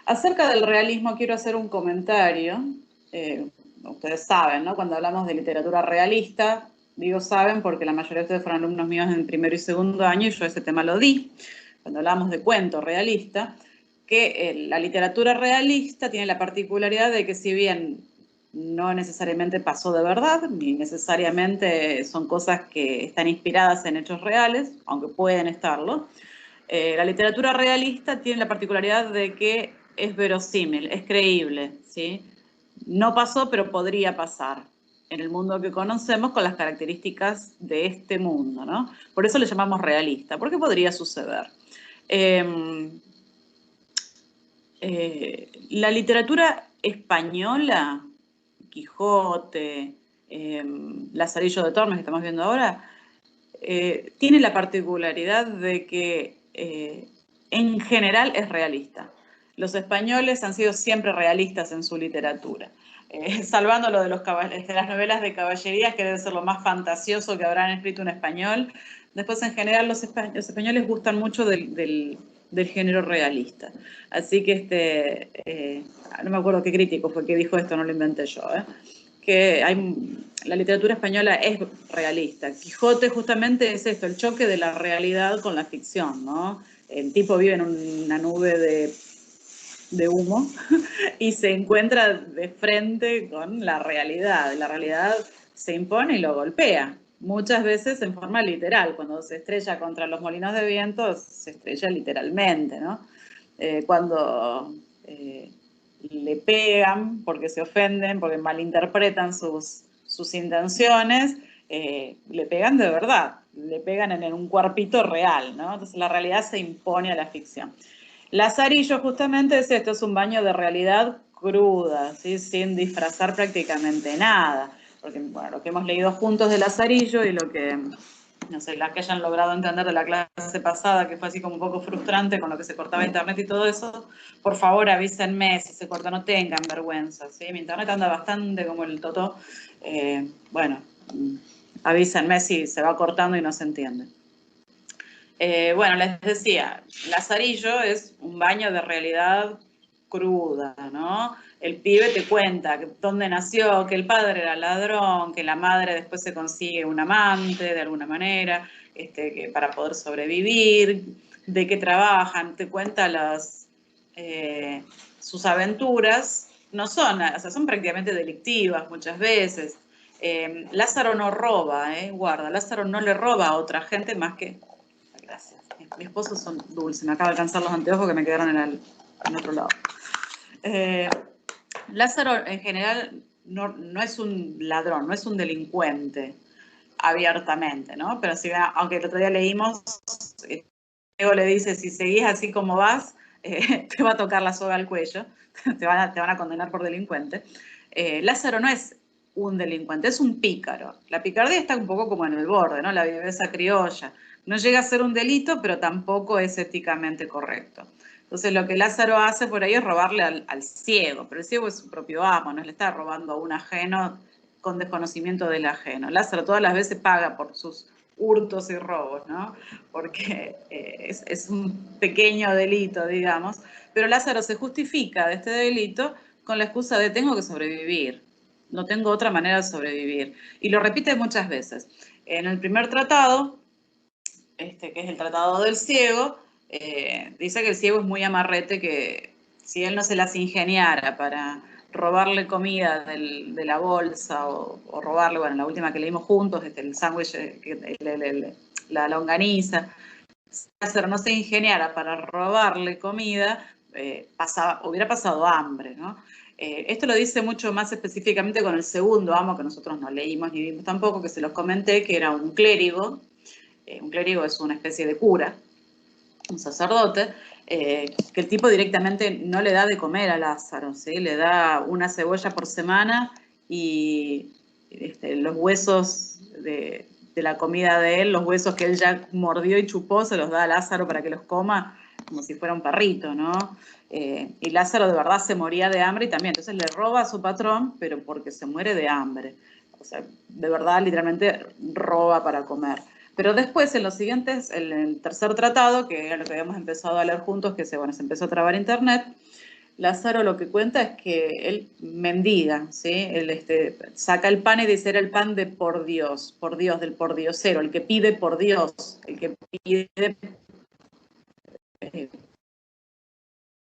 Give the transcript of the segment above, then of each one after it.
Acerca del realismo quiero hacer un comentario. Ustedes saben, ¿no? Cuando hablamos de literatura realista, digo saben porque la mayoría de ustedes fueron alumnos míos en primero y segundo año y yo ese tema lo di. Cuando hablamos de cuento realista, que la literatura realista tiene la particularidad de que si bien no necesariamente pasó de verdad, ni necesariamente son cosas que están inspiradas en hechos reales, aunque pueden estarlo, la literatura realista tiene la particularidad de que es verosímil, es creíble, ¿sí? No pasó, pero podría pasar en el mundo que conocemos con las características de este mundo, ¿no? Por eso le llamamos realista, porque podría suceder. La literatura española, Quijote, Lazarillo de Tormes, que estamos viendo ahora, tiene la particularidad de que en general es realista. Los españoles han sido siempre realistas en su literatura. Salvando lo de, de las novelas de caballerías, que debe ser lo más fantasioso que habrán escrito en español. Después, en general, los españoles gustan mucho del género realista. Así que no me acuerdo qué crítico fue que dijo esto, no lo inventé yo, que la literatura española es realista. Quijote justamente es esto, el choque de la realidad con la ficción, ¿no? El tipo vive en una nube de humo y se encuentra de frente con la realidad. La realidad se impone y lo golpea. Muchas veces en forma literal, cuando se estrella contra los molinos de viento, se estrella literalmente, ¿no? Cuando le pegan porque se ofenden, porque malinterpretan sus intenciones, le pegan de verdad, le pegan en un cuerpito real, ¿no? Entonces la realidad se impone a la ficción. Lazarillo justamente es esto, es un baño de realidad cruda, ¿sí? Sin disfrazar prácticamente nada. Porque bueno, lo que hemos leído juntos de Lazarillo y lo que, no sé, las que hayan logrado entender de la clase pasada, que fue así como un poco frustrante con lo que se cortaba internet y todo eso, por favor avísenme si se corta, no tengan vergüenza, ¿sí? Mi internet anda bastante como el totó. Bueno, avísenme si se va cortando y no se entiende. Bueno, les decía, Lazarillo es un baño de realidad cruda, ¿no? El pibe te cuenta dónde nació, que el padre era ladrón, que la madre después se consigue un amante de alguna manera, que para poder sobrevivir, de qué trabajan, te cuenta sus aventuras, no son, o sea, son prácticamente delictivas muchas veces. Lázaro no roba, guarda, Lázaro no le roba a otra gente más que... Gracias. Mis pozos son dulces. Me acaba de alcanzar los anteojos que me quedaron en otro lado. Lázaro, en general, no es un ladrón, no es un delincuente abiertamente, ¿no? Pero si, aunque el otro día leímos, Diego le dice, si seguís así como vas, te va a tocar la soga al cuello, te van a condenar por delincuente. Lázaro no es un delincuente, es un pícaro. La picardía está un poco como en el borde, ¿no? La viveza criolla. No llega a ser un delito, pero tampoco es éticamente correcto. Entonces lo que Lázaro hace por ahí es robarle al ciego, pero el ciego es su propio amo, no le está robando a un ajeno con desconocimiento del ajeno. Lázaro todas las veces paga por sus hurtos y robos, ¿no? Porque es un pequeño delito, digamos, pero Lázaro se justifica de este delito con la excusa de tengo que sobrevivir, no tengo otra manera de sobrevivir. Y lo repite muchas veces. En el primer tratado, que es el Tratado del Ciego, dice que el ciego es muy amarrete, que si él no se las ingeniara para robarle comida de la bolsa o robarle, bueno, la última que leímos juntos, el sándwich, la longaniza, si Lázaro no se ingeniara para robarle comida, hubiera pasado hambre, ¿no? Esto lo dice mucho más específicamente con el segundo amo, que nosotros no leímos ni vimos tampoco, que se los comenté, que era un clérigo. Un clérigo es una especie de cura, un sacerdote, que el tipo directamente no le da de comer a Lázaro, ¿sí? Le da una cebolla por semana y los huesos de la comida de él, los huesos que él ya mordió y chupó, se los da a Lázaro para que los coma como si fuera un perrito, ¿no? Y Lázaro de verdad se moría de hambre y también, entonces le roba a su patrón, pero porque se muere de hambre. O sea, de verdad, literalmente roba para comer. Pero después, en los siguientes, en el tercer tratado, que era lo que habíamos empezado a leer juntos, que se empezó a trabar internet, Lázaro lo que cuenta es que él mendiga, ¿sí? Él saca el pan y dice, era el pan de por Dios, del pordiosero, el que pide por Dios, el que pide en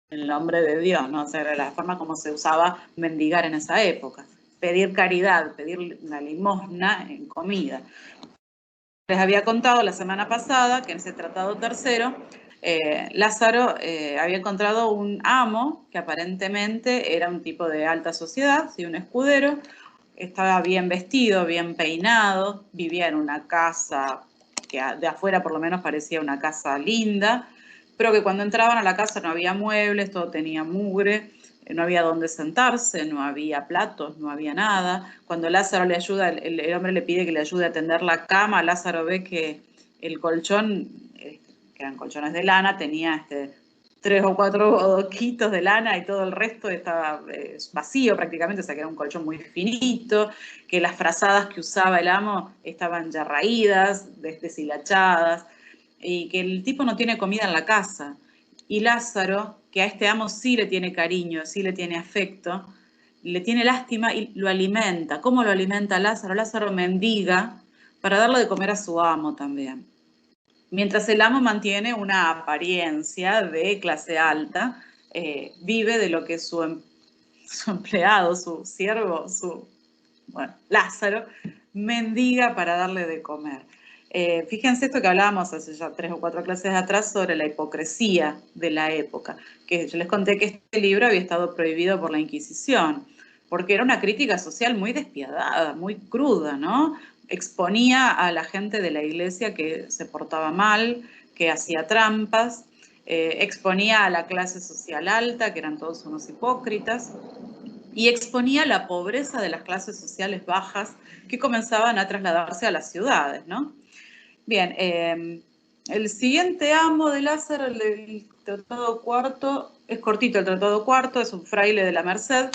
el nombre de Dios, ¿no? O sea, era la forma como se usaba mendigar en esa época. Pedir caridad, pedir una limosna en comida. Les había contado la semana pasada que en ese tratado tercero, Lázaro había encontrado un amo que aparentemente era un tipo de alta sociedad, ¿sí? Un escudero, estaba bien vestido, bien peinado, vivía en una casa que de afuera por lo menos parecía una casa linda, pero que cuando entraban a la casa no había muebles, todo tenía mugre, no había dónde sentarse, no había platos, no había nada. Cuando Lázaro le ayuda, el hombre le pide que le ayude a tender la cama, Lázaro ve que el colchón, que eran colchones de lana, tenía 3 o 4 bodoquitos de lana y todo el resto estaba vacío prácticamente, o sea que era un colchón muy finito, que las frazadas que usaba el amo estaban ya raídas, deshilachadas, y que el tipo no tiene comida en la casa. Y Lázaro, que a este amo sí le tiene cariño, sí le tiene afecto, le tiene lástima y lo alimenta. ¿Cómo lo alimenta Lázaro? Lázaro mendiga para darle de comer a su amo también. Mientras el amo mantiene una apariencia de clase alta, vive de lo que su empleado, su siervo, Lázaro, mendiga para darle de comer. Fíjense esto que hablábamos hace ya 3 o 4 clases atrás sobre la hipocresía de la época, que yo les conté que este libro había estado prohibido por la Inquisición, porque era una crítica social muy despiadada, muy cruda, ¿no? Exponía a la gente de la iglesia que se portaba mal, que hacía trampas, exponía a la clase social alta, que eran todos unos hipócritas, y exponía la pobreza de las clases sociales bajas que comenzaban a trasladarse a las ciudades, ¿no? Bien, el siguiente amo de Lázaro, el Tratado Cuarto, es cortito el Tratado Cuarto, es un fraile de la Merced,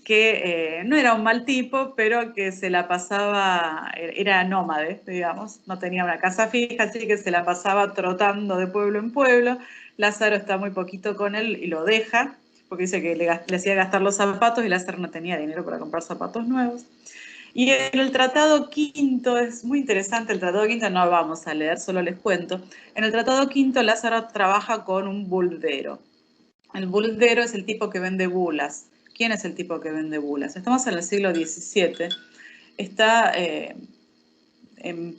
que no era un mal tipo, pero que se la pasaba, era nómade, digamos, no tenía una casa fija, así que se la pasaba trotando de pueblo en pueblo. Lázaro está muy poquito con él y lo deja, porque dice que le hacía gastar los zapatos y Lázaro no tenía dinero para comprar zapatos nuevos. Y en el Tratado Quinto, es muy interesante, el Tratado Quinto no vamos a leer, solo les cuento. En el Tratado Quinto Lázaro trabaja con un buldero. El buldero es el tipo que vende bulas. ¿Quién es el tipo que vende bulas? Estamos en el siglo XVII, está en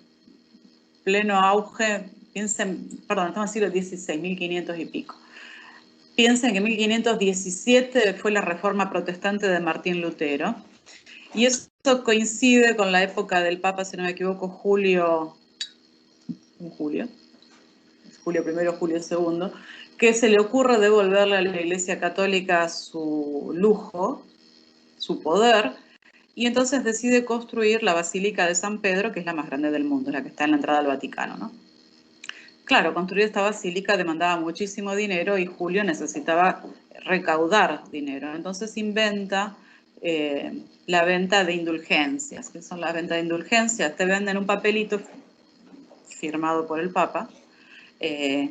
pleno auge, estamos en el siglo XVI, 1500 y pico. Piensen que en 1517 fue la reforma protestante de Martín Lutero, y eso coincide con la época del Papa, si no me equivoco, Julio I, Julio II, que se le ocurre devolverle a la Iglesia Católica su lujo, su poder, y entonces decide construir la Basílica de San Pedro, que es la más grande del mundo, la que está en la entrada al Vaticano, ¿no? Claro, construir esta basílica demandaba muchísimo dinero y Julio necesitaba recaudar dinero. Entonces inventa la venta de indulgencias. ¿Qué son las ventas de indulgencias? Te venden un papelito firmado por el Papa que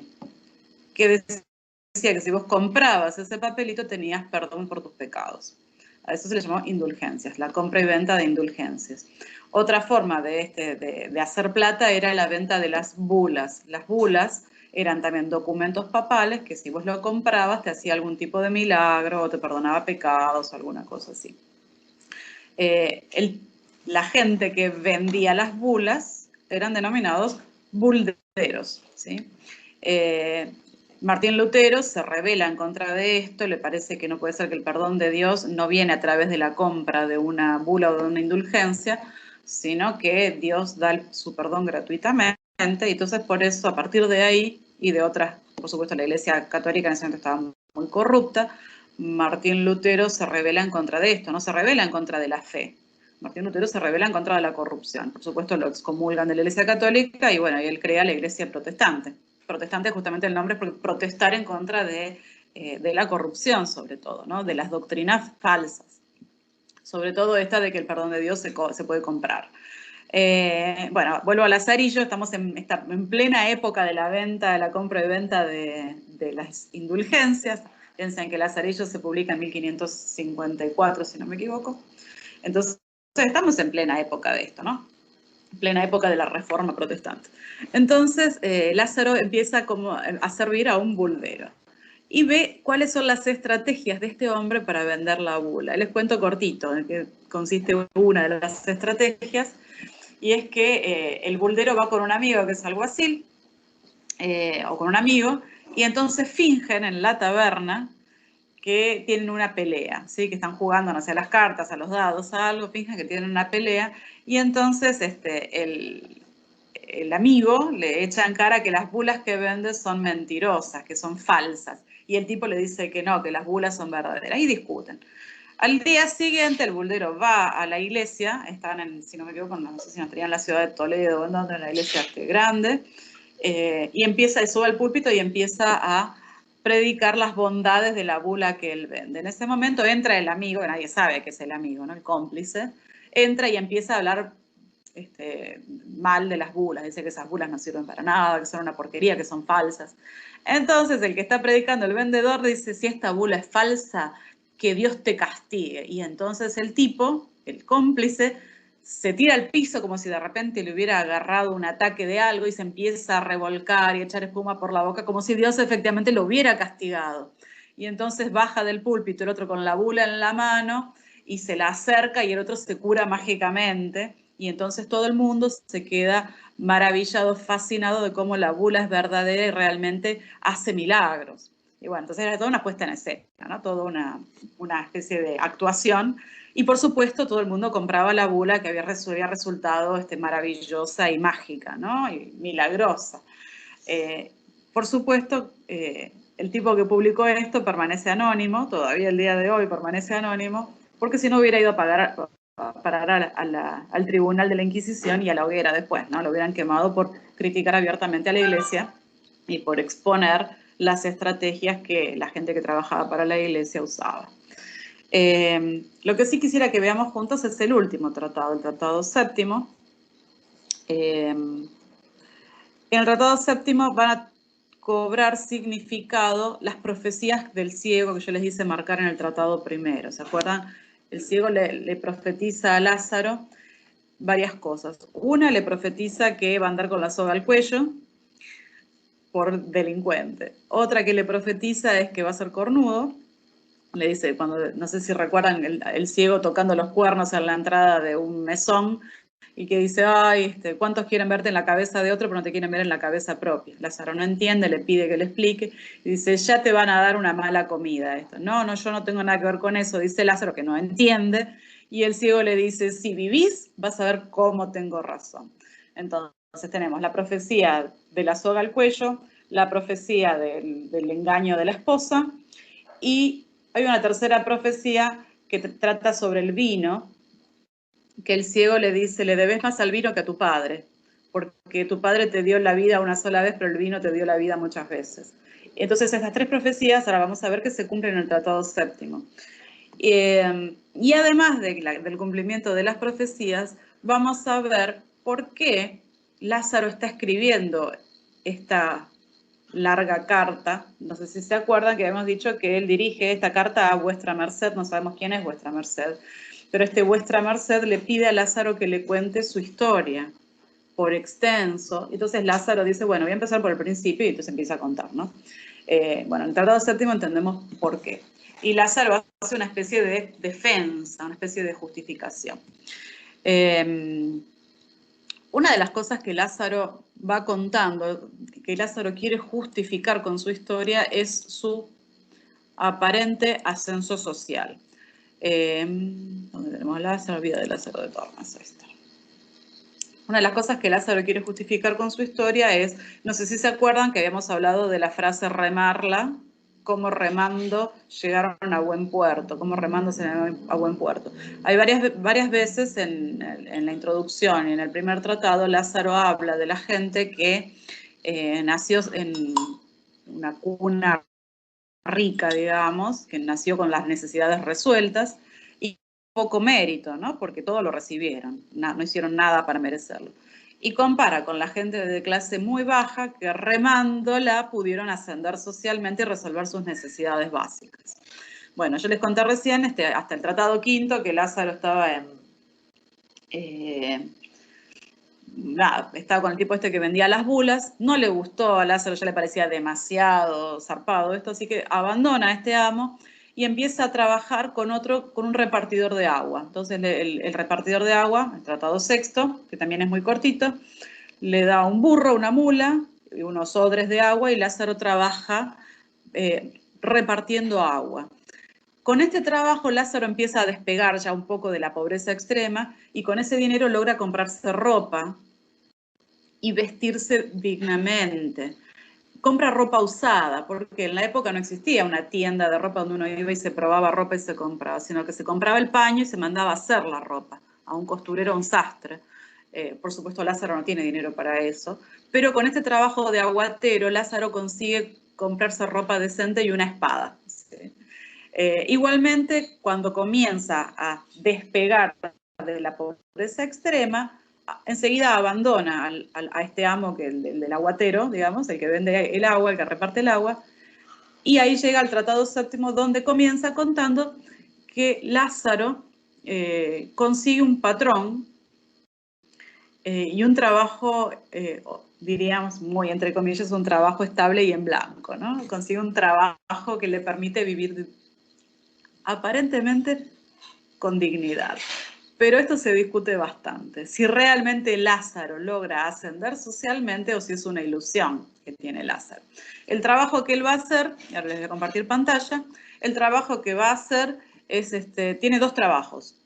decía que si vos comprabas ese papelito tenías perdón por tus pecados. A eso se le llamó indulgencias, la compra y venta de indulgencias. Otra forma de hacer plata era la venta de las bulas. Las bulas eran también documentos papales que si vos lo comprabas te hacía algún tipo de milagro o te perdonaba pecados o alguna cosa así. La gente que vendía las bulas eran denominados bulderos, ¿sí? Martín Lutero se rebela en contra de esto, le parece que no puede ser que el perdón de Dios no viene a través de la compra de una bula o de una indulgencia, sino que Dios da su perdón gratuitamente, y entonces por eso, a partir de ahí y de otras, por supuesto la Iglesia Católica en ese momento estaba muy corrupta, Martín Lutero se rebela en contra de esto, no se rebela en contra de la fe. Martín Lutero se rebela en contra de la corrupción. Por supuesto lo excomulgan de la Iglesia Católica y bueno, y él crea la Iglesia Protestante. Protestante es justamente el nombre por protestar en contra de la corrupción, sobre todo, ¿no? De las doctrinas falsas. Sobre todo esta de que el perdón de Dios se puede comprar. Bueno, vuelvo a Lazarillo, estamos en plena época de la venta, de la compra y venta de las indulgencias. Piensen que Lazarillo se publica en 1554, si no me equivoco. Entonces, estamos en plena época de esto, ¿no? En plena época de la Reforma Protestante. Entonces, Lázaro empieza como a servir a un buldero y ve cuáles son las estrategias de este hombre para vender la bula. Les cuento cortito, en que consiste una de las estrategias, y es que el buldero va con un amigo que es alguacil, o con un amigo, y entonces fingen en la taberna que tienen una pelea, ¿sí? Que están jugando, no sé, a las cartas, a los dados, a algo, fingen que tienen una pelea, y entonces el amigo le echa en cara que las bulas que vende son mentirosas, que son falsas, y el tipo le dice que no, que las bulas son verdaderas, y discuten. Al día siguiente el buldero va a la iglesia, estaban en, si no me equivoco, no sé si no estarían en la ciudad de Toledo o en donde, en la iglesia grande, y empieza, sube al púlpito y empieza a predicar las bondades de la bula que él vende. En ese momento entra el amigo, que nadie sabe que es el amigo, ¿no? El cómplice, entra y empieza a hablar mal de las bulas, dice que esas bulas no sirven para nada, que son una porquería, que son falsas. Entonces el que está predicando, el vendedor, dice, si esta bula es falsa, que Dios te castigue. Y entonces el tipo, el cómplice, se tira al piso como si de repente le hubiera agarrado un ataque de algo y se empieza a revolcar y a echar espuma por la boca como si Dios efectivamente lo hubiera castigado. Y entonces baja del púlpito el otro con la bula en la mano y se la acerca y el otro se cura mágicamente. Y entonces todo el mundo se queda maravillado, fascinado de cómo la bula es verdadera y realmente hace milagros. Y bueno, entonces era toda una puesta en escena, ¿no? Toda una especie de actuación. Y por supuesto todo el mundo compraba la bula que había resultado maravillosa y mágica, ¿no? Y milagrosa. Por supuesto, el tipo que publicó esto permanece anónimo, todavía el día de hoy permanece anónimo, porque si no hubiera ido a parar al tribunal de la Inquisición y a la hoguera después, ¿no? Lo hubieran quemado por criticar abiertamente a la Iglesia y por exponer las estrategias que la gente que trabajaba para la Iglesia usaba. Lo que sí quisiera que veamos juntos es el último tratado, el Tratado Séptimo. En el Tratado Séptimo van a cobrar significado las profecías del ciego que yo les hice marcar en el Tratado Primero. ¿Se acuerdan? El ciego le profetiza a Lázaro varias cosas. Una, le profetiza que va a andar con la soga al cuello por delincuente. Otra que le profetiza es que va a ser cornudo. Le dice, cuando, no sé si recuerdan, el ciego tocando los cuernos en la entrada de un mesón y que dice, ay, ¿cuántos quieren verte en la cabeza de otro pero no te quieren ver en la cabeza propia? Lázaro no entiende, le pide que le explique y dice, ya te van a dar una mala comida esto. No, yo no tengo nada que ver con eso, dice Lázaro, que no entiende, y el ciego le dice, si vivís vas a ver cómo tengo razón. Entonces tenemos la profecía de la soga al cuello, la profecía del engaño de la esposa, y hay una tercera profecía que trata sobre el vino, que el ciego le dice, le debes más al vino que a tu padre, porque tu padre te dio la vida una sola vez, pero el vino te dio la vida muchas veces. Entonces estas tres profecías ahora vamos a ver que se cumplen en el Tratado Séptimo. Y además del cumplimiento de las profecías, vamos a ver por qué Lázaro está escribiendo esta larga carta. No sé si se acuerdan que habíamos dicho que él dirige esta carta a vuestra merced, no sabemos quién es vuestra merced, pero vuestra merced le pide a Lázaro que le cuente su historia por extenso. Entonces Lázaro dice, bueno, voy a empezar por el principio, y entonces empieza a contar, ¿no? Bueno, en el Tratado Séptimo entendemos por qué. Y Lázaro hace una especie de defensa, una especie de justificación. Una de las cosas que Lázaro va contando, que Lázaro quiere justificar con su historia, es su aparente ascenso social. ¿Dónde tenemos Lázaro? Vida de Lázaro de Tormes. Ahí está. Una de las cosas que Lázaro quiere justificar con su historia es, no sé si se acuerdan que habíamos hablado de la frase remarla, cómo remando llegaron a buen puerto, cómo remándose a buen puerto. Hay varias veces en la introducción y en el primer tratado, Lázaro habla de la gente que nació en una cuna rica, digamos, que nació con las necesidades resueltas y poco mérito, ¿no? Porque todo lo recibieron, no hicieron nada para merecerlo. y compara con la gente de clase muy baja que remándola pudieron ascender socialmente y resolver sus necesidades básicas. Bueno, yo les conté recién, hasta el Tratado V, que Lázaro estaba estaba con el tipo este que vendía las bulas, no le gustó a Lázaro, ya le parecía demasiado zarpado esto, así que abandona a este amo y empieza a trabajar con un repartidor de agua. Entonces el repartidor de agua, el Tratado VI, que también es muy cortito, le da un burro, una mula, y unos odres de agua, y Lázaro trabaja repartiendo agua. Con este trabajo Lázaro empieza a despegar ya un poco de la pobreza extrema y con ese dinero logra comprarse ropa y vestirse dignamente. Compra ropa usada, porque en la época no existía una tienda de ropa donde uno iba y se probaba ropa y se compraba, sino que se compraba el paño y se mandaba a hacer la ropa, a un costurero, a un sastre. Por supuesto, Lázaro no tiene dinero para eso, pero con este trabajo de aguatero, Lázaro consigue comprarse ropa decente y una espada. ¿Sí? Igualmente, cuando comienza a despegar de la pobreza extrema, enseguida abandona a este amo, que el del aguatero, digamos, el que vende el agua, el que reparte el agua, y ahí llega al Tratado VII, donde comienza contando que Lázaro consigue un patrón y un trabajo, diríamos muy entre comillas, un trabajo estable y en blanco, ¿no? Consigue un trabajo que le permite vivir aparentemente con dignidad. Pero esto se discute bastante, si realmente Lázaro logra ascender socialmente o si es una ilusión que tiene Lázaro. El trabajo que él va a hacer, y ahora les voy a compartir pantalla, el trabajo que va a hacer es, tiene dos trabajos.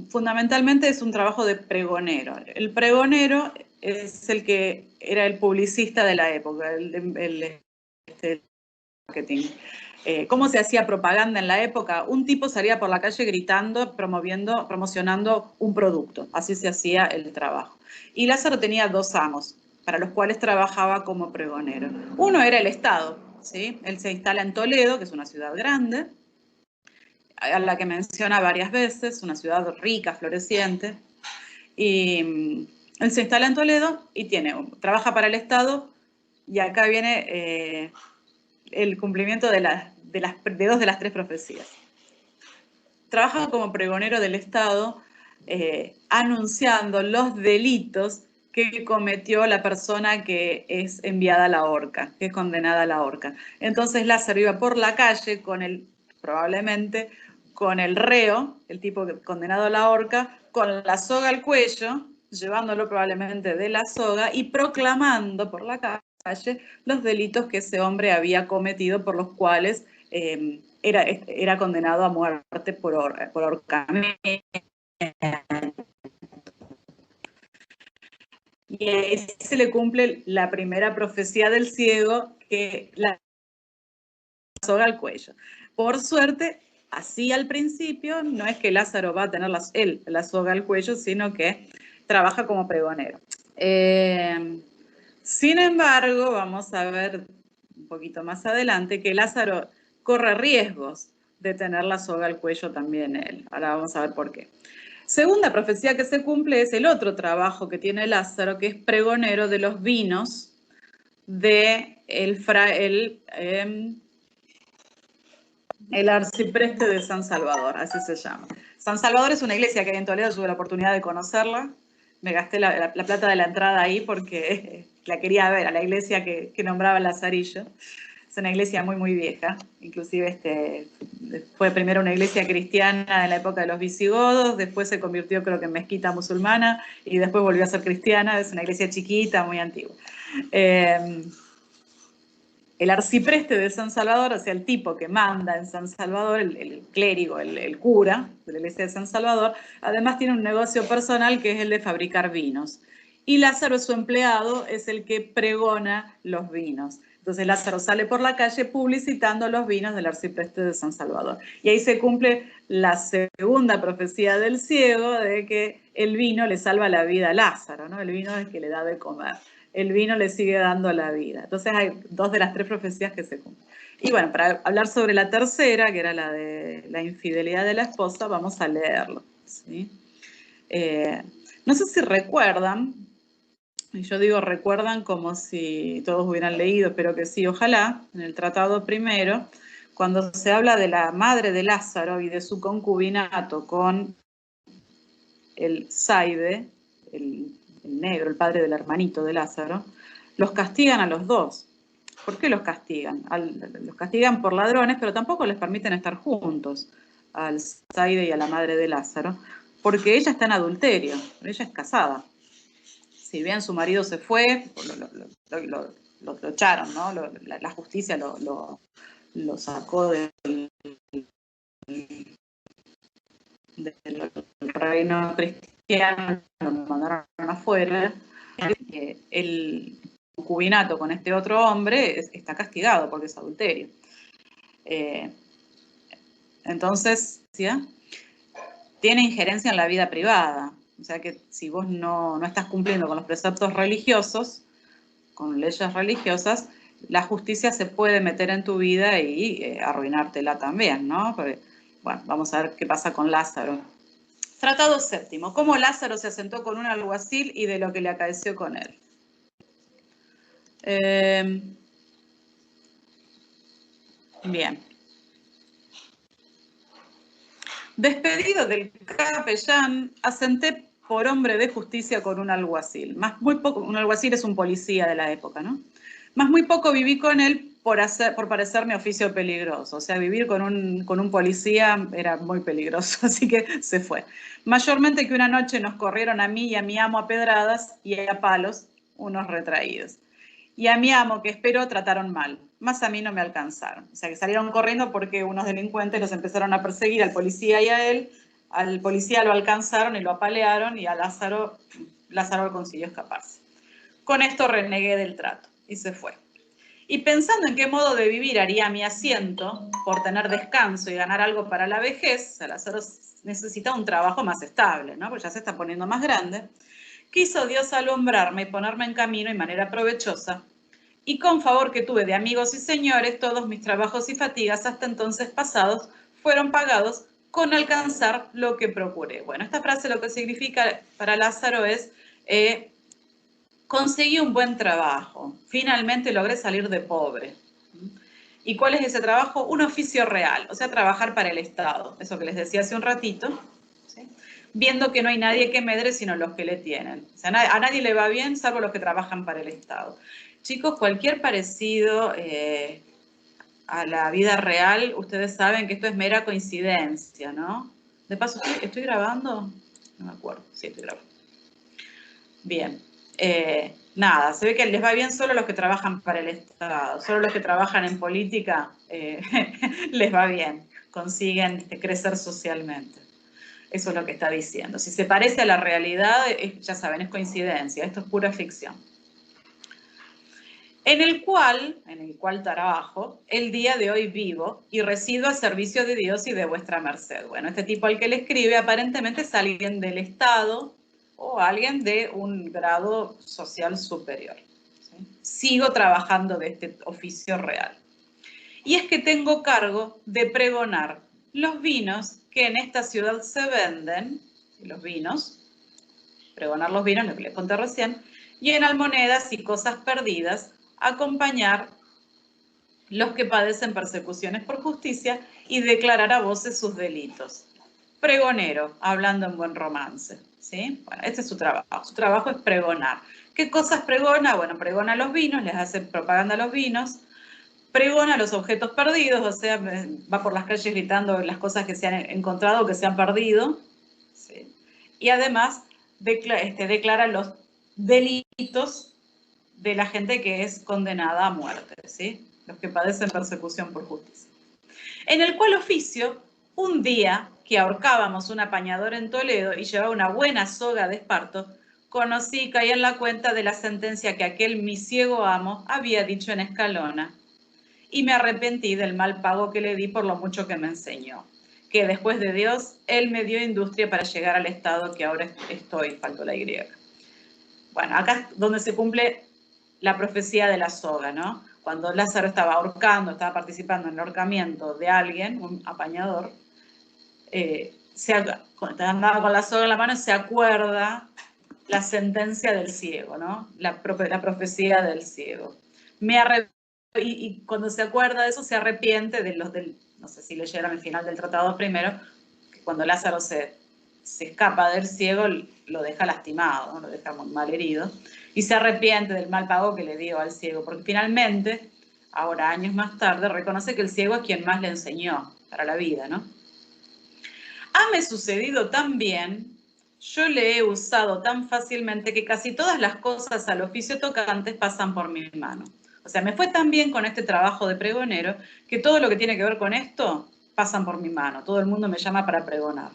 Fundamentalmente es un trabajo de pregonero. El pregonero es el que era el publicista de la época, el marketing. ¿Cómo se hacía propaganda en la época? Un tipo salía por la calle gritando, promocionando un producto. Así se hacía el trabajo. Y Lázaro tenía dos amos, para los cuales trabajaba como pregonero. Uno era el Estado, ¿sí? Él se instala en Toledo, que es una ciudad grande, a la que menciona varias veces, una ciudad rica, floreciente. Y él se instala en Toledo y trabaja para el Estado, y acá viene el cumplimiento de dos de las tres profecías. Trabaja como pregonero del Estado, anunciando los delitos que cometió la persona que es enviada a la horca, que es condenada a la horca. Entonces Lázaro iba por la calle probablemente con el reo, el tipo condenado a la horca, con la soga al cuello, llevándolo probablemente de la soga y proclamando por la calle los delitos que ese hombre había cometido, por los cuales era condenado a muerte por ahorcamiento. Y ahí se le cumple la primera profecía del ciego, que la soga al cuello. Por suerte, así al principio, no es que Lázaro va a tener la soga al cuello, sino que trabaja como pregonero. Sin embargo, vamos a ver un poquito más adelante que Lázaro corre riesgos de tener la soga al cuello también él. Ahora vamos a ver por qué. Segunda profecía que se cumple es el otro trabajo que tiene Lázaro, que es pregonero de los vinos de el arcipreste de San Salvador, así se llama. San Salvador es una iglesia que hay en Toledo, tuve la oportunidad de conocerla. Me gasté la plata de la entrada ahí porque la quería ver, a la iglesia que nombraba Lazarillo. Es una iglesia muy, muy vieja. Inclusive fue primero una iglesia cristiana en la época de los visigodos, después se convirtió creo que en mezquita musulmana y después volvió a ser cristiana. Es una iglesia chiquita, muy antigua. El arcipreste de San Salvador, o sea, el tipo que manda en San Salvador, el clérigo, el cura de la iglesia de San Salvador, además tiene un negocio personal que es el de fabricar vinos. Y Lázaro, su empleado, es el que pregona los vinos. Entonces Lázaro sale por la calle publicitando los vinos del arcipreste de San Salvador. Y ahí se cumple la segunda profecía del ciego de que el vino le salva la vida a Lázaro, ¿no? El vino es el que le da de comer. El vino le sigue dando la vida. Entonces hay dos de las tres profecías que se cumplen. Y bueno, para hablar sobre la tercera, que era la de la infidelidad de la esposa, vamos a leerlo, ¿sí? No sé si recuerdan, y yo digo recuerdan como si todos hubieran leído, espero que sí, ojalá, en el Tratado Primero, cuando se habla de la madre de Lázaro y de su concubinato con el Zaide, el negro, el padre del hermanito de Lázaro, los castigan a los dos. ¿Por qué los castigan? Los castigan por ladrones, pero tampoco les permiten estar juntos, al Zaide y a la madre de Lázaro, porque ella está en adulterio, ella es casada. Si bien su marido se fue, lo echaron, ¿no? La justicia lo sacó del reino cristiano, lo mandaron afuera. El concubinato con este otro hombre está castigado porque es adulterio. Entonces, ¿sí? Tiene injerencia en la vida privada. O sea que si vos no estás cumpliendo con los preceptos religiosos, con leyes religiosas, la justicia se puede meter en tu vida y arruinártela también, ¿no? Porque, bueno, vamos a ver qué pasa con Lázaro. Tratado séptimo. Cómo Lázaro se asentó con un alguacil y de lo que le acaeció con él. Bien. Despedido del capellán, asenté por hombre de justicia con un alguacil. Más muy poco, un alguacil es un policía de la época, ¿no? Más muy poco viví con él por parecerme oficio peligroso. O sea, vivir con un policía era muy peligroso, así que se fue. Mayormente que una noche nos corrieron a mí y a mi amo a pedradas y a palos, unos retraídos. Y a mi amo, que esperó, trataron mal. Más a mí no me alcanzaron. O sea, que salieron corriendo porque unos delincuentes los empezaron a perseguir al policía y a él. Al policía lo alcanzaron y lo apalearon y a Lázaro consiguió escaparse. Con esto renegué del trato y se fue. Y pensando en qué modo de vivir haría mi asiento por tener descanso y ganar algo para la vejez, Lázaro necesita un trabajo más estable, ¿no? Porque ya se está poniendo más grande. Quiso Dios alumbrarme y ponerme en camino y manera provechosa, y con favor que tuve de amigos y señores, todos mis trabajos y fatigas hasta entonces pasados fueron pagados con alcanzar lo que procuré. Bueno, esta frase lo que significa para Lázaro es, conseguí un buen trabajo, finalmente logré salir de pobre. ¿Y cuál es ese trabajo? Un oficio real, o sea, trabajar para el Estado, eso que les decía hace un ratito, ¿sí? Viendo que no hay nadie que medre sino los que le tienen. O sea, a nadie le va bien salvo los que trabajan para el Estado. Chicos, cualquier parecido a la vida real, ustedes saben que esto es mera coincidencia, ¿no? De paso, ¿estoy grabando? No me acuerdo, sí, estoy grabando. Bien. Nada, se ve que les va bien solo los que trabajan para el Estado, solo los que trabajan en política les va bien, consiguen crecer socialmente. Eso es lo que está diciendo. Si se parece a la realidad, ya saben, es coincidencia, esto es pura ficción. En el cual trabajo, el día de hoy vivo y resido al servicio de Dios y de vuestra merced. Bueno, este tipo al que le escribe aparentemente es alguien del Estado o alguien de un grado social superior. ¿Sí? Sigo trabajando de este oficio real. Y es que tengo cargo de pregonar los vinos que en esta ciudad se venden, los vinos, pregonar los vinos, lo que les conté recién, y en almonedas y cosas perdidas, acompañar los que padecen persecuciones por justicia y declarar a voces sus delitos. Pregonero, hablando en buen romance, ¿sí? Bueno, este es su trabajo. Su trabajo es pregonar. ¿Qué cosas pregona? Bueno, pregona los vinos, les hace propaganda a los vinos, pregona los objetos perdidos, o sea, va por las calles gritando las cosas que se han encontrado o que se han perdido, ¿sí? Y además declara los delitos de la gente que es condenada a muerte, ¿sí? Los que padecen persecución por justicia. En el cual oficio, un día que ahorcábamos un apañador en Toledo y llevaba una buena soga de esparto, conocí y caí en la cuenta de la sentencia que aquel mi ciego amo había dicho en Escalona, y me arrepentí del mal pago que le di por lo mucho que me enseñó, que después de Dios, Él me dio industria para llegar al estado que ahora estoy, faltó la Y. Bueno, acá es donde se cumple la profecía de la soga, ¿no? Cuando Lázaro estaba ahorcando, estaba participando en el ahorcamiento de alguien, un apañador, andaba con la soga en la mano y se acuerda la sentencia del ciego, ¿no? La profecía del ciego. Y cuando se acuerda de eso, se arrepiente de no sé si leyeron el final del tratado primero, que cuando Lázaro se escapa del ciego, lo deja lastimado, ¿no? Lo deja muy mal herido, y se arrepiente del mal pago que le dio al ciego, porque finalmente, ahora años más tarde, reconoce que el ciego es quien más le enseñó para la vida, ¿no? Hame sucedido tan bien, yo le he usado tan fácilmente que casi todas las cosas al oficio tocantes pasan por mi mano. O sea, me fue tan bien con este trabajo de pregonero que todo lo que tiene que ver con esto pasan por mi mano. Todo el mundo me llama para pregonar.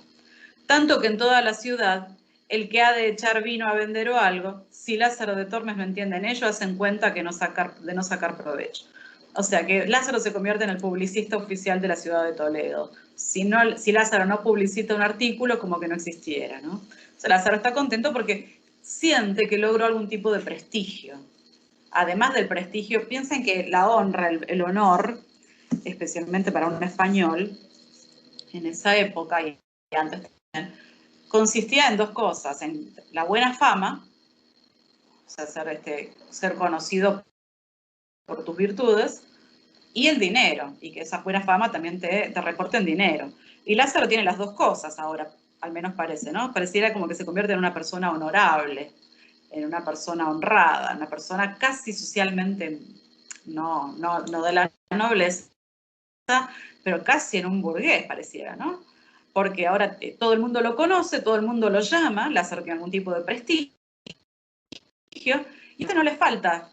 Tanto que en toda la ciudad, el que ha de echar vino a vender o algo, si Lázaro de Tormes no entiende en ello, hacen cuenta de no sacar provecho. O sea que Lázaro se convierte en el publicista oficial de la ciudad de Toledo. Si Lázaro no publicita un artículo, como que no existiera, ¿no? O sea, Lázaro está contento porque siente que logró algún tipo de prestigio. Además del prestigio, piensen que la honra, el honor, especialmente para un español, en esa época y antes también, consistía en dos cosas, en la buena fama, o sea, ser conocido por tus virtudes, y el dinero, y que esa buena fama también te reporten dinero. Y Lázaro tiene las dos cosas ahora, al menos parece, ¿no? Pareciera como que se convierte en una persona honorable, en una persona honrada, una persona casi socialmente, no de la nobleza, pero casi en un burgués pareciera, ¿no? Porque ahora todo el mundo lo conoce, todo el mundo lo llama, Lázaro tiene algún tipo de prestigio, y a este no le falta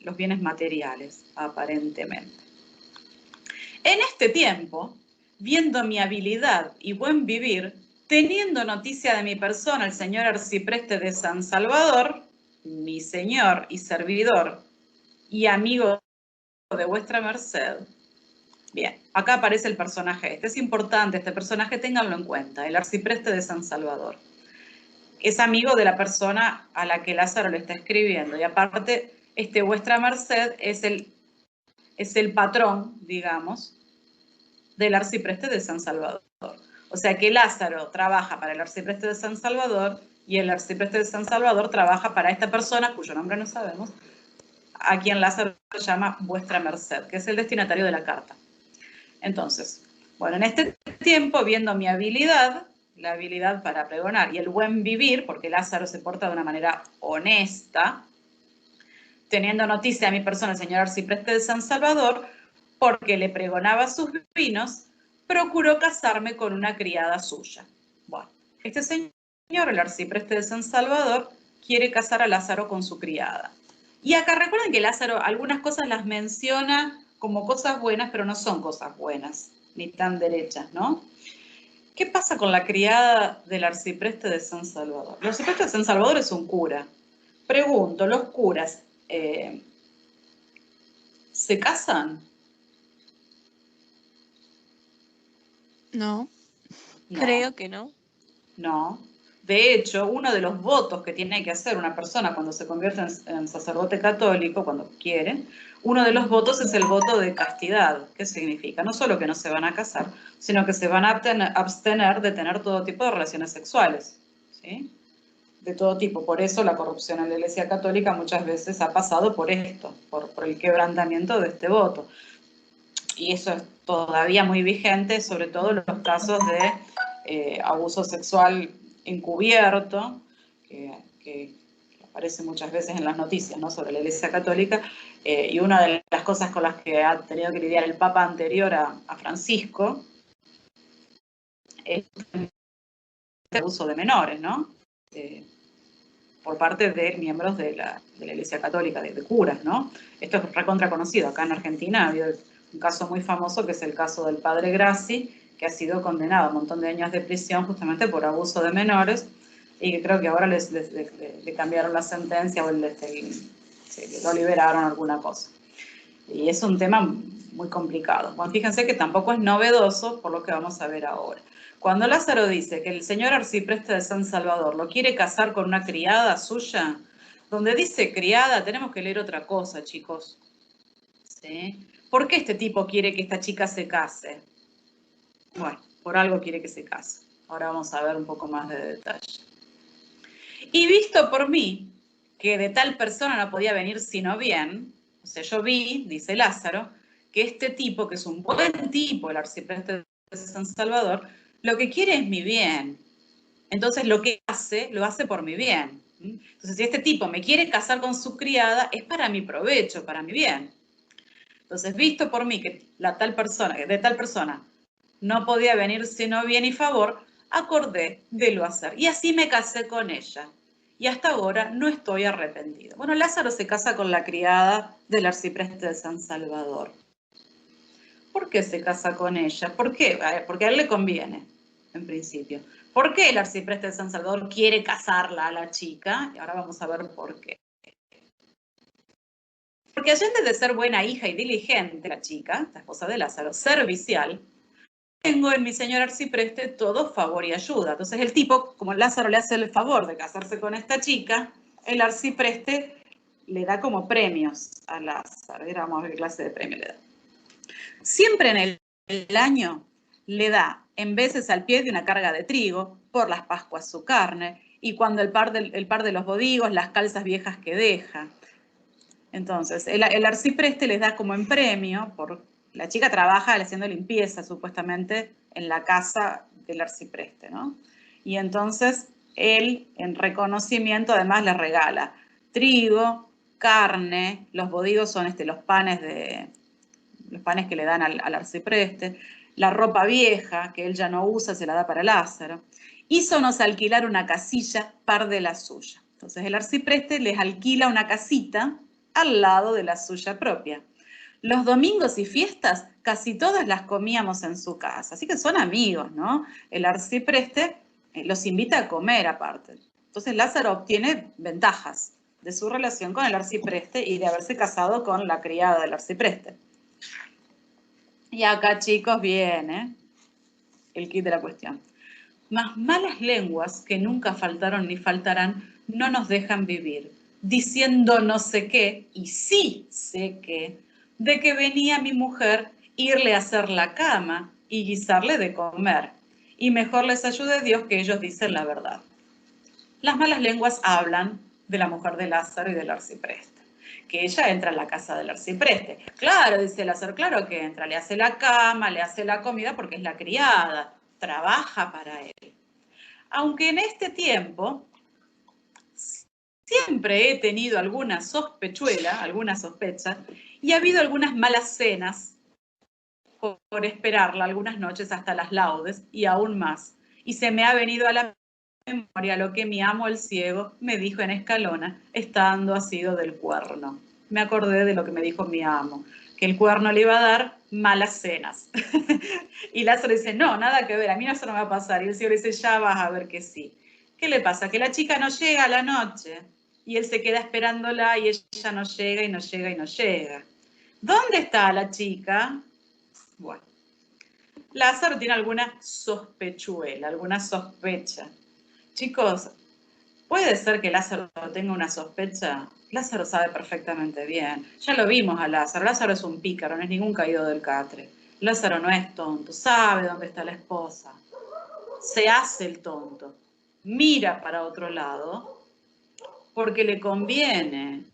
los bienes materiales, aparentemente. En este tiempo, viendo mi habilidad y buen vivir, teniendo noticia de mi persona el señor Arcipreste de San Salvador, mi señor y servidor y amigo de vuestra merced. Bien, acá aparece el personaje este. Es importante este personaje, ténganlo en cuenta, el Arcipreste de San Salvador. Es amigo de la persona a la que Lázaro le está escribiendo. Y aparte, vuestra merced es el patrón, digamos, del Arcipreste de San Salvador. O sea que Lázaro trabaja para el Arcipreste de San Salvador y el Arcipreste de San Salvador trabaja para esta persona, cuyo nombre no sabemos, a quien Lázaro llama vuestra merced, que es el destinatario de la carta. Entonces, bueno, en este tiempo, viendo mi habilidad, la habilidad para pregonar y el buen vivir, porque Lázaro se porta de una manera honesta, teniendo noticia de mi persona el señor Arcipreste de San Salvador, porque le pregonaba sus vinos, procuró casarme con una criada suya. Bueno, este señor, el Arcipreste de San Salvador, quiere casar a Lázaro con su criada. Y acá recuerden que Lázaro algunas cosas las menciona como cosas buenas, pero no son cosas buenas, ni tan derechas, ¿no? ¿Qué pasa con la criada del Arcipreste de San Salvador? El Arcipreste de San Salvador es un cura. Pregunto, ¿los curas se casan? No, No, creo que no. no. De hecho, uno de los votos que tiene que hacer una persona cuando se convierte en sacerdote católico, cuando quiere, uno de los votos es el voto de castidad. ¿Qué significa? No solo que no se van a casar, sino que se van a abstener de tener todo tipo de relaciones sexuales, ¿sí? De todo tipo. Por eso la corrupción en la Iglesia Católica muchas veces ha pasado por esto, por el quebrantamiento de este voto. Y eso es todavía muy vigente, sobre todo en los casos de abuso sexual encubierto, que aparece muchas veces en las noticias, ¿no?, sobre la Iglesia Católica, y una de las cosas con las que ha tenido que lidiar el Papa anterior a Francisco es el abuso de menores, ¿no? Por parte de miembros de la Iglesia Católica, de curas, ¿no? Esto es recontra conocido. Acá en Argentina ha habido un caso muy famoso, que es el caso del padre Grassi, que ha sido condenado a un montón de años de prisión justamente por abuso de menores, y que creo que ahora le cambiaron la sentencia o lo liberaron alguna cosa. Y es un tema muy complicado. Bueno, fíjense que tampoco es novedoso por lo que vamos a ver ahora. Cuando Lázaro dice que el señor Arcipreste de San Salvador lo quiere casar con una criada suya, donde dice criada tenemos que leer otra cosa, chicos. ¿Sí? ¿Por qué este tipo quiere que esta chica se case? Bueno, por algo quiere que se case. Ahora vamos a ver un poco más de detalle. Y visto por mí que de tal persona no podía venir sino bien, o sea, yo vi, dice Lázaro, que este tipo, que es un buen tipo, el arcipreste de San Salvador, lo que quiere es mi bien. Entonces lo que hace, lo hace por mi bien. Entonces, si este tipo me quiere casar con su criada, es para mi provecho, para mi bien. Entonces, visto por mí que de tal persona no podía venir sino bien y favor, acordé de lo hacer. Y así me casé con ella. Y hasta ahora no estoy arrepentido. Bueno, Lázaro se casa con la criada del arcipreste de San Salvador. ¿Por qué se casa con ella? ¿Por qué? Porque a él le conviene, en principio. ¿Por qué el arcipreste de San Salvador quiere casarla a la chica? Y ahora vamos a ver por qué. Porque allende de ser buena hija y diligente, la chica, la esposa de Lázaro, servicial, tengo en mi señor arcipreste todo favor y ayuda. Entonces el tipo, como Lázaro le hace el favor de casarse con esta chica, el arcipreste le da como premios a Lázaro. Ahora vamos a ver qué clase de premio le da. Siempre en el año le da, en veces al pie de una carga de trigo, por las Pascuas su carne, y cuando el par de los bodigos, las calzas viejas que deja. Entonces, el arcipreste les da como en premio, la chica trabaja haciendo limpieza, supuestamente, en la casa del arcipreste, ¿no? Y entonces, él, en reconocimiento, además les regala trigo, carne, los bodigos son los panes que le dan al arcipreste, la ropa vieja que él ya no usa se la da para Lázaro. Hízonos alquilar una casilla par de la suya. Entonces el arcipreste les alquila una casita al lado de la suya propia. Los domingos y fiestas casi todas las comíamos en su casa, así que son amigos, ¿no? El arcipreste los invita a comer aparte. Entonces Lázaro obtiene ventajas de su relación con el arcipreste y de haberse casado con la criada del arcipreste. Y acá, chicos, viene el kit de la cuestión. Mas malas lenguas que nunca faltaron ni faltarán no nos dejan vivir, diciendo no sé qué, y sí sé qué, de que venía mi mujer irle a hacer la cama y guisarle de comer, y mejor les ayude Dios que ellos dicen la verdad. Las malas lenguas hablan de la mujer de Lázaro y del arcipreste, que ella entra en la casa del arcipreste. Claro, dice Lázaro, claro que entra, le hace la cama, le hace la comida porque es la criada, trabaja para él. Aunque en este tiempo siempre he tenido alguna sospechuela, alguna sospecha, y ha habido algunas malas cenas por esperarla algunas noches hasta las laudes y aún más. Y se me ha venido a la memoria lo que mi amo el ciego me dijo en Escalona, estando asido del cuerno. Me acordé de lo que me dijo mi amo, que el cuerno le iba a dar malas cenas. Y Lázaro dice, no, nada que ver, a mí eso no me va a pasar. Y el ciego dice, ya vas a ver que sí. ¿Qué le pasa? Que la chica no llega a la noche y él se queda esperándola y ella no llega y no llega y no llega. ¿Dónde está la chica? Bueno, Lázaro tiene alguna sospechuela, alguna sospecha. Chicos, ¿puede ser que Lázaro tenga una sospecha? Lázaro sabe perfectamente bien. Ya lo vimos a Lázaro. Lázaro es un pícaro, no es ningún caído del catre. Lázaro no es tonto, sabe dónde está la esposa. Se hace el tonto. Mira para otro lado porque le conviene.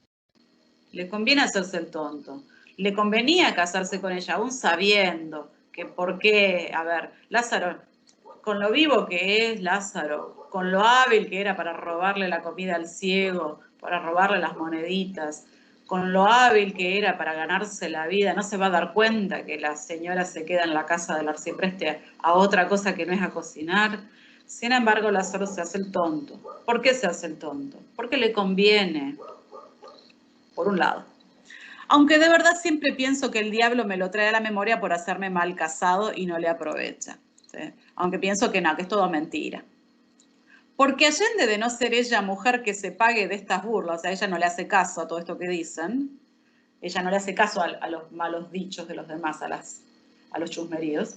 Le conviene hacerse el tonto. Le convenía casarse con ella, aún sabiendo que por qué, a ver, Lázaro, con lo vivo que es Lázaro, con lo hábil que era para robarle la comida al ciego, para robarle las moneditas, con lo hábil que era para ganarse la vida, no se va a dar cuenta que la señora se queda en la casa del arcipreste a otra cosa que no es a cocinar. Sin embargo, Lázaro se hace el tonto. ¿Por qué se hace el tonto? Porque le conviene, por un lado. Aunque de verdad siempre pienso que el diablo me lo trae a la memoria por hacerme mal casado y no le aprovecha. ¿Sí? Aunque pienso que no, que es todo mentira. Porque allende de no ser ella mujer que se pague de estas burlas, o sea, ella no le hace caso a todo esto que dicen, ella no le hace caso a los malos dichos de los demás, a los chusmeríos.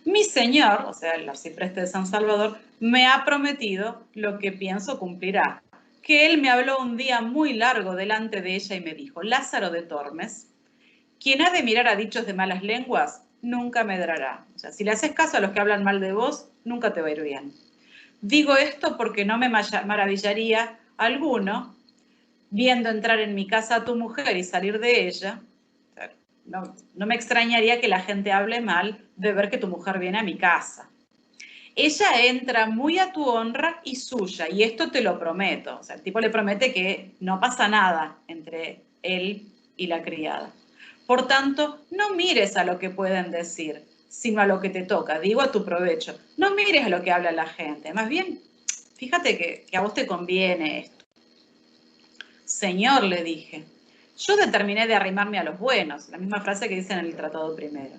Mi señor, o sea, el arcipreste de San Salvador, me ha prometido lo que pienso cumplirá. Que él me habló un día muy largo delante de ella y me dijo, Lázaro de Tormes, quien ha de mirar a dichos de malas lenguas, nunca medrará. O sea, si le haces caso a los que hablan mal de vos, nunca te va a ir bien. Digo esto porque no me maravillaría alguno, viendo entrar en mi casa a tu mujer y salir de ella, no me extrañaría que la gente hable mal de ver que tu mujer viene a mi casa. Ella entra muy a tu honra y suya, y esto te lo prometo. O sea, el tipo le promete que no pasa nada entre él y la criada. Por tanto, no mires a lo que pueden decir, sino a lo que te toca, digo a tu provecho. No mires a lo que habla la gente, más bien, fíjate que a vos te conviene esto. Señor, le dije, yo determiné de arrimarme a los buenos, la misma frase que dice en el tratado primero.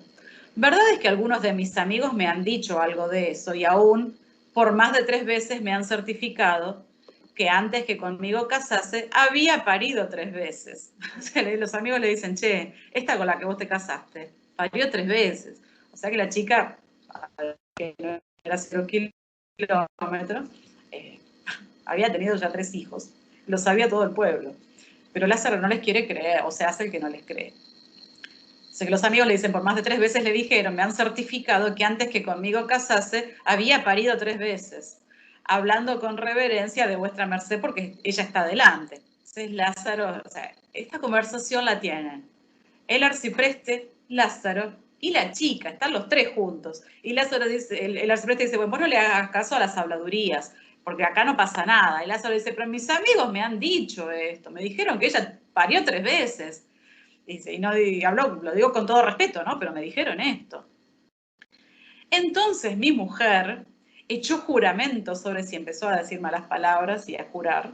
Verdad es que algunos de mis amigos me han dicho algo de eso y aún por más de 3 veces me han certificado que antes que conmigo casase había parido 3 veces. O sea, los amigos le dicen, che, esta con la que vos te casaste, parió 3 veces. O sea que la chica, que no era 0 kilómetros, había tenido ya 3 hijos. Lo sabía todo el pueblo. Pero Lázaro no les quiere creer, o se hace el que no les cree. O sea que los amigos le dicen, por más de 3 veces le dijeron, me han certificado que antes que conmigo casase, había parido 3 veces, hablando con reverencia de vuestra merced porque ella está delante. Entonces Lázaro, o sea, esta conversación la tienen el arcipreste, Lázaro y la chica, están los 3 juntos. Y Lázaro dice, el arcipreste dice, bueno, vos no le hagas caso a las habladurías, porque acá no pasa nada. Y Lázaro dice, pero mis amigos me han dicho esto, me dijeron que ella parió 3 veces. Dice, y habló, lo digo con todo respeto, ¿no? Pero me dijeron esto. Entonces mi mujer echó juramento sobre si empezó a decir malas palabras y a jurar,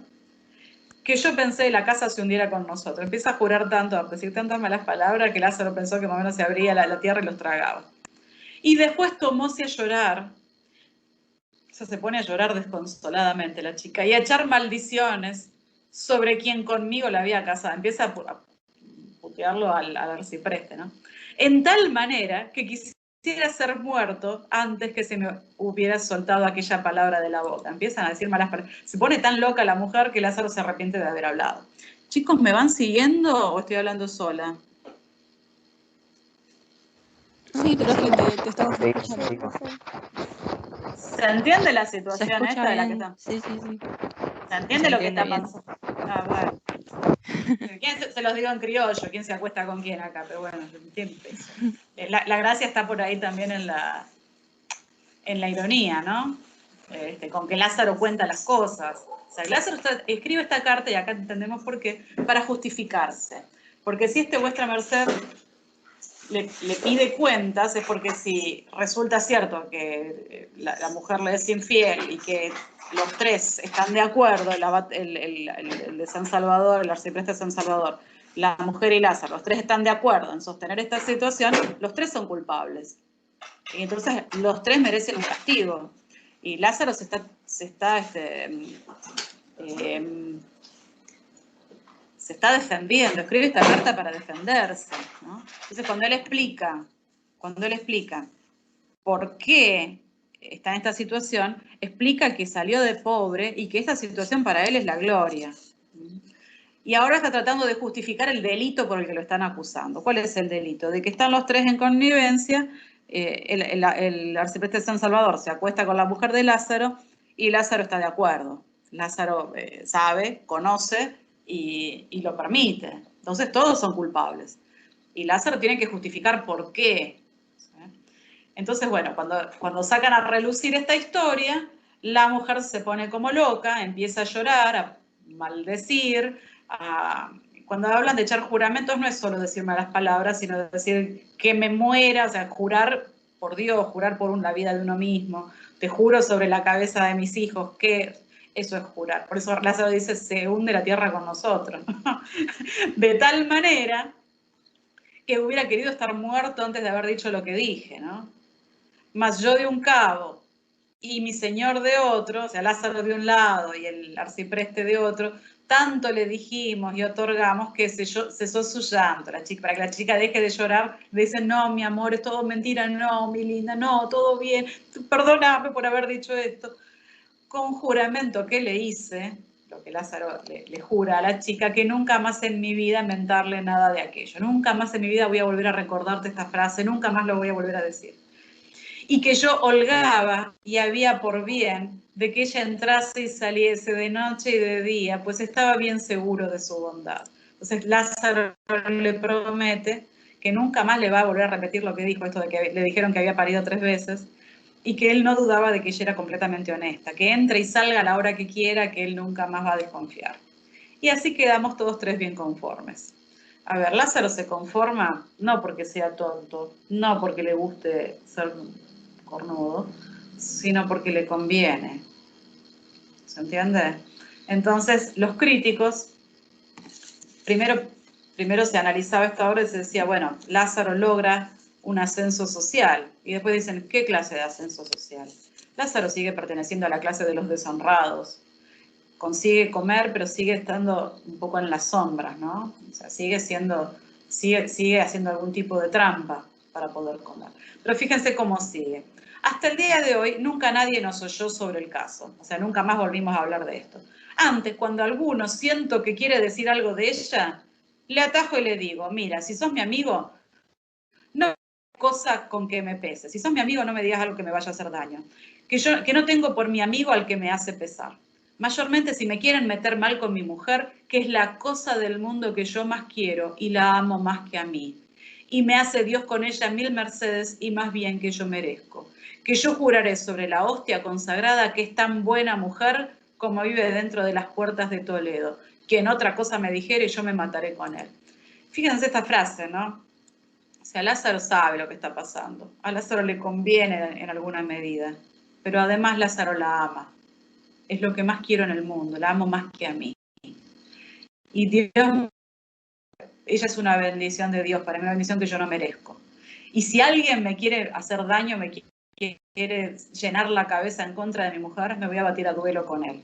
que yo pensé que la casa se hundiera con nosotros. Empieza a jurar tanto, a decir tantas malas palabras, que Lázaro pensó que más o menos se abría la tierra y los tragaba. Y después tomóse a llorar, o sea, se pone a llorar desconsoladamente la chica, y a echar maldiciones sobre quien conmigo la había casado. Empieza a putearlo al arcipreste, ¿no? En tal manera que quisiera ser muerto antes que se me hubiera soltado aquella palabra de la boca. Empiezan a decir malas palabras. Se pone tan loca la mujer que Lázaro se arrepiente de haber hablado. Chicos, ¿me van siguiendo o estoy hablando sola? Sí, pero te estamos escuchando. ¿Se entiende la Se situación escucha esta de la que bien. está? Sí, sí, sí. ¿Se entiende Se lo que entiende está bien. pasando? Ah, bueno. Se los digo en criollo, quién se acuesta con quién acá, pero bueno, la gracia está por ahí también en la ironía, ¿no? Con que Lázaro cuenta las cosas. O sea, Lázaro escribe esta carta, y acá entendemos por qué, para justificarse. Porque si vuestra merced le pide cuentas, es porque si resulta cierto que la mujer le es infiel y que los 3 están de acuerdo, el de San Salvador, el arcipreste de San Salvador, la mujer y Lázaro, los 3 están de acuerdo en sostener esta situación, los 3 son culpables. Y entonces los 3 merecen un castigo. Y Lázaro se está defendiendo, escribe esta carta para defenderse, ¿no? Entonces cuando él explica por qué está en esta situación, explica que salió de pobre y que esta situación para él es la gloria. Y ahora está tratando de justificar el delito por el que lo están acusando. ¿Cuál es el delito? De que están los 3 en connivencia, el arcipreste de San Salvador se acuesta con la mujer de Lázaro y Lázaro está de acuerdo. Lázaro sabe, conoce y lo permite. Entonces todos son culpables. Y Lázaro tiene que justificar por qué. Entonces, bueno, cuando sacan a relucir esta historia, la mujer se pone como loca, empieza a llorar, a maldecir. Cuando hablan de echar juramentos, no es solo decir malas palabras, sino decir que me muera, o sea, jurar por Dios, jurar por la vida de uno mismo. Te juro sobre la cabeza de mis hijos que eso es jurar. Por eso Lázaro dice, se hunde la tierra con nosotros. De tal manera que hubiera querido estar muerto antes de haber dicho lo que dije, ¿no? Mas yo de un cabo y mi señor de otro, o sea, Lázaro de un lado y el arcipreste de otro, tanto le dijimos y otorgamos que cesó su llanto. Para que la chica deje de llorar, le dicen, no, mi amor, es todo mentira, no, mi linda, no, todo bien, perdóname por haber dicho esto. Con juramento que le hice, lo que Lázaro le jura a la chica, que nunca más en mi vida mentarle nada de aquello, nunca más en mi vida voy a volver a recordarte esta frase, nunca más lo voy a volver a decir. y que yo holgaba y había por bien de que ella entrase y saliese de noche y de día, pues estaba bien seguro de su bondad. Entonces Lázaro le promete que nunca más le va a volver a repetir lo que dijo, esto de que le dijeron que había parido 3 veces, y que él no dudaba de que ella era completamente honesta, que entre y salga a la hora que quiera, que él nunca más va a desconfiar. Y así quedamos todos 3 bien conformes. A ver, Lázaro se conforma no porque sea tonto, no porque le guste ser cornudo, sino porque le conviene. ¿Se entiende? Entonces, los críticos, primero se analizaba esta obra y se decía, bueno, Lázaro logra un ascenso social. Y después dicen, ¿qué clase de ascenso social? Lázaro sigue perteneciendo a la clase de los deshonrados. Consigue comer, pero sigue estando un poco en las sombras, ¿no? O sea, sigue haciendo algún tipo de trampa para poder comer. Pero fíjense cómo sigue. Hasta el día de hoy, nunca nadie nos oyó sobre el caso. O sea, nunca más volvimos a hablar de esto. Antes, cuando alguno siento que quiere decir algo de ella, le atajo y le digo, mira, si sos mi amigo, no cosa con que me pese. Si sos mi amigo, no me digas algo que me vaya a hacer daño. Que no tengo por mi amigo al que me hace pesar. Mayormente si me quieren meter mal con mi mujer, que es la cosa del mundo que yo más quiero y la amo más que a mí. Y me hace Dios con ella 1000 mercedes y más bien que yo merezco. Que yo juraré sobre la hostia consagrada que es tan buena mujer como vive dentro de las puertas de Toledo. Que en otra cosa me dijere, yo me mataré con él. Fíjense esta frase, ¿no? O sea, Lázaro sabe lo que está pasando. A Lázaro le conviene en alguna medida. Pero además Lázaro la ama. Es lo que más quiero en el mundo. La amo más que a mí. Y Dios, ella es una bendición de Dios. Para mí una bendición que yo no merezco. Y si alguien me quiere hacer daño, me quiere llenar la cabeza en contra de mi mujer, me voy a batir a duelo con él.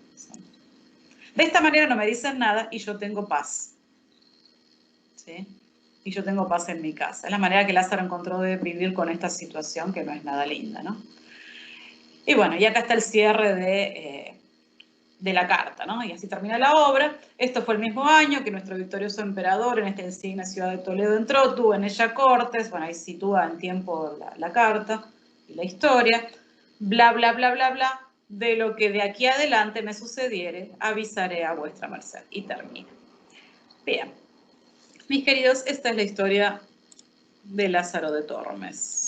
De esta manera no me dicen nada y yo tengo paz. ¿Sí? Y yo tengo paz en mi casa. Es la manera que Lázaro encontró de vivir con esta situación que no es nada linda, ¿no? Y bueno, y acá está el cierre de la carta, ¿no? Y así termina la obra. Esto fue el mismo año que nuestro victorioso emperador en esta insignia ciudad de Toledo entró, tuvo en ella cortes, bueno, ahí sitúa en tiempo la carta y la historia, bla, bla, bla, bla, bla, de lo que de aquí adelante me sucediere, avisaré a vuestra merced. Y termina. Bien. Mis queridos, esta es la historia de Lázaro de Tormes.